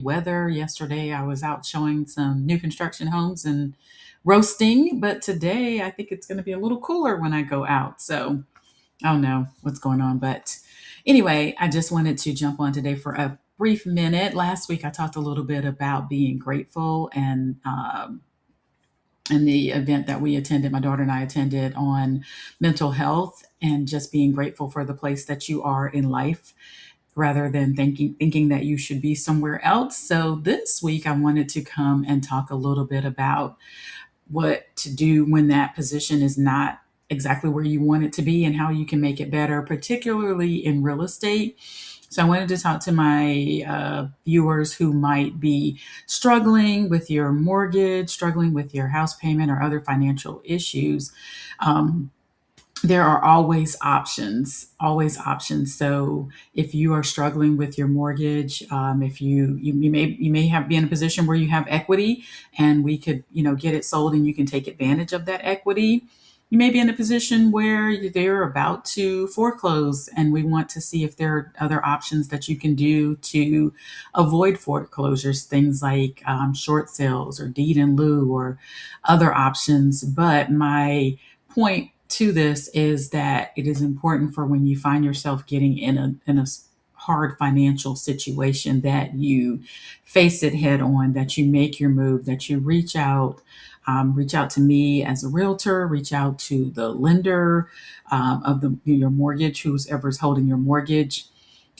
weather. Yesterday, I was out showing some new construction homes and roasting, but today I think it's going to be a little cooler when I go out. So I don't know what's going on. But anyway, I just wanted to jump on today for a brief minute. Last week, I talked a little bit about being grateful and the event that we attended, my daughter and I attended on mental health and just being grateful for the place that you are in life rather than thinking that you should be somewhere else. So this week I wanted to come and talk a little bit about what to do when that position is not exactly where you want it to be and how you can make it better, particularly in real estate. So I wanted to talk to my viewers who might be struggling with your mortgage, struggling with your house payment, or other financial issues. Um, there are always options, always options. So if you are struggling with your mortgage, if you may have be in a position where you have equity, and we could get it sold, and you can take advantage of that equity. You may be in a position where they're about to foreclose, and we want to see if there are other options that you can do to avoid foreclosures, things like short sales or deed in lieu or other options. But my point to this is that it is important for when you find yourself getting in a hard financial situation that you face it head on, that you make your move, that you reach out to me as a realtor, reach out to the lender of your mortgage, who's ever's holding your mortgage.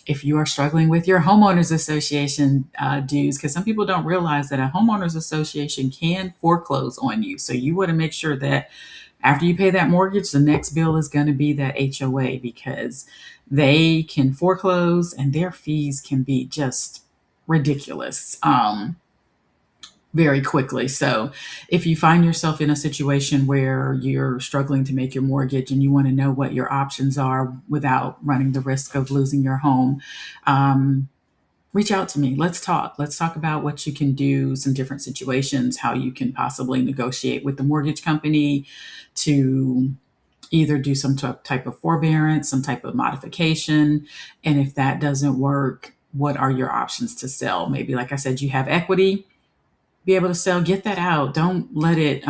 If you are struggling with your homeowners association dues, because some people don't realize that a homeowners association can foreclose on you. So you want to make sure that after you pay that mortgage, the next bill is going to be that HOA, because they can foreclose and their fees can be just ridiculous. Very quickly. So, if you find yourself in a situation where you're struggling to make your mortgage and you want to know what your options are without running the risk of losing your home, um, reach out to me. Let's talk. Let's talk about what you can do, some different situations, how you can possibly negotiate with the mortgage company to either do some type of forbearance, some type of modification. And if that doesn't work, what are your options to sell? Maybe, like I said, you have equity, be able to sell, get that out. Don't let it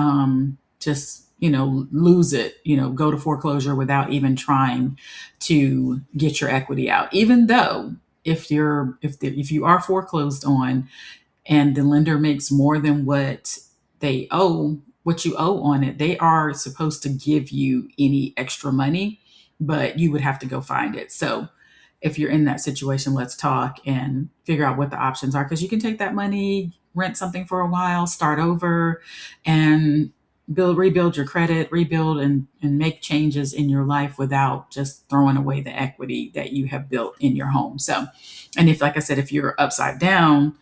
just, lose it, go to foreclosure without even trying to get your equity out. Even though if you are foreclosed on and the lender makes more than what you owe on it, they are supposed to give you any extra money, but you would have to go find it. So if you're in that situation, let's talk and figure out what the options are, because you can take that money, rent something for a while, start over, and rebuild your credit, rebuild and make changes in your life without just throwing away the equity that you have built in your home. So, and if, like I said, if you're upside down,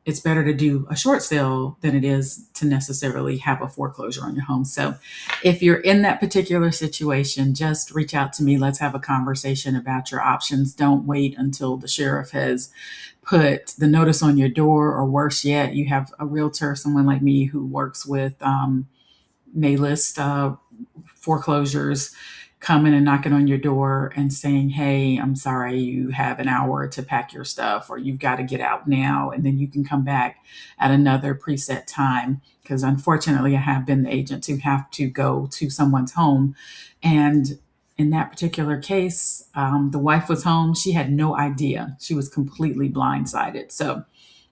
it's better to do a short sale than it is to necessarily have a foreclosure on your home. So if you're in that particular situation, just reach out to me. Let's have a conversation about your options. Don't wait until the sheriff has put the notice on your door, or worse yet, you have a realtor, someone like me who works with may list foreclosures, coming and knocking on your door and saying, "Hey, I'm sorry, you have an hour to pack your stuff, or you've got to get out now, and then you can come back at another preset time." Because unfortunately, I have been the agent to have to go to someone's home. And in that particular case, the wife was home. She had no idea. She was completely blindsided. So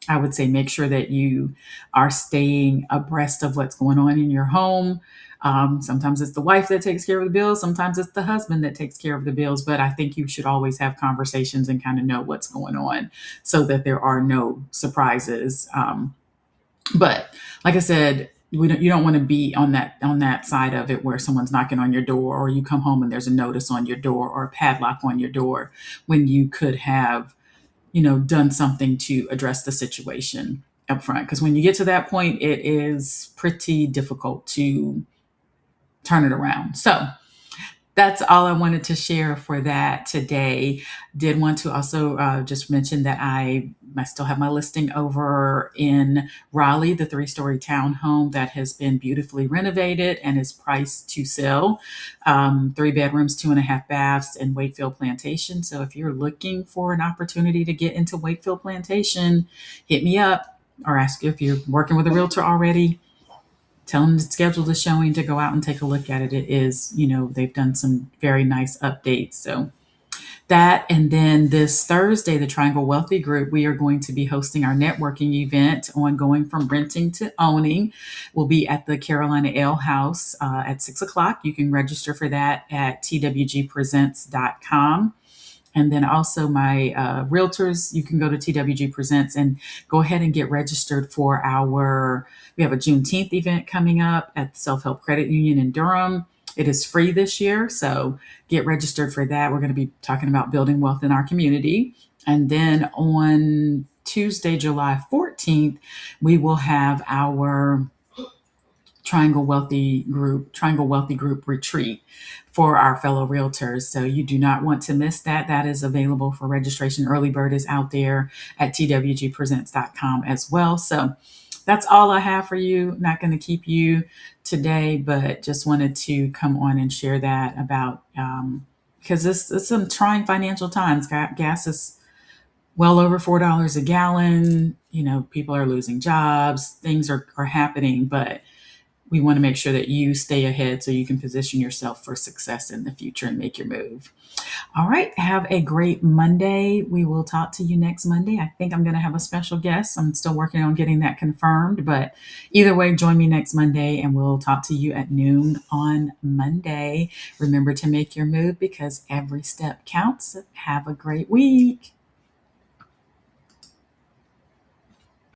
I would say make sure that you are staying abreast of what's going on in your home. Sometimes it's the wife that takes care of the bills, sometimes it's the husband that takes care of the bills, but I think you should always have conversations and kind of know what's going on so that there are no surprises. But like I said, you don't want to be on that side of it where someone's knocking on your door, or you come home and there's a notice on your door or a padlock on your door, when you could have done something to address the situation up front. Because when you get to that point, it is pretty difficult to turn it around. So that's all I wanted to share for that today. Did want to also just mention that I still have my listing over in Raleigh, the 3-story townhome that has been beautifully renovated and is priced to sell. 3 bedrooms, 2.5 baths in Wakefield Plantation. So if you're looking for an opportunity to get into Wakefield Plantation, hit me up or ask if you're working with a realtor already. Tell them to schedule the showing to go out and take a look at it. It is, they've done some very nice updates. So that, and then this Thursday, the Triangle Wealthy Group, we are going to be hosting our networking event on going from renting to owning. We'll be at the Carolina Ale House at 6 o'clock. You can register for that at twgpresents.com. And then also my realtors, you can go to TWG Presents and go ahead and get registered for we have a Juneteenth event coming up at the Self Help Credit Union in Durham. It is free this year, so get registered for that. We're going to be talking about building wealth in our community. And then on Tuesday, July 14th, we will have our Triangle Wealthy Group retreat for our fellow realtors. So you do not want to miss that. That is available for registration. Early bird is out there at twgpresents.com as well. So that's all I have for you. Not going to keep you today, but just wanted to come on and share that about because this is some trying financial times. Gas is well over $4 a gallon. People are losing jobs. Things are happening, but we want to make sure that you stay ahead so you can position yourself for success in the future and make your move. All right. Have a great Monday. We will talk to you next Monday. I think I'm going to have a special guest. I'm still working on getting that confirmed, but either way, join me next Monday and we'll talk to you at noon on Monday. Remember to make your move because every step counts. Have a great week.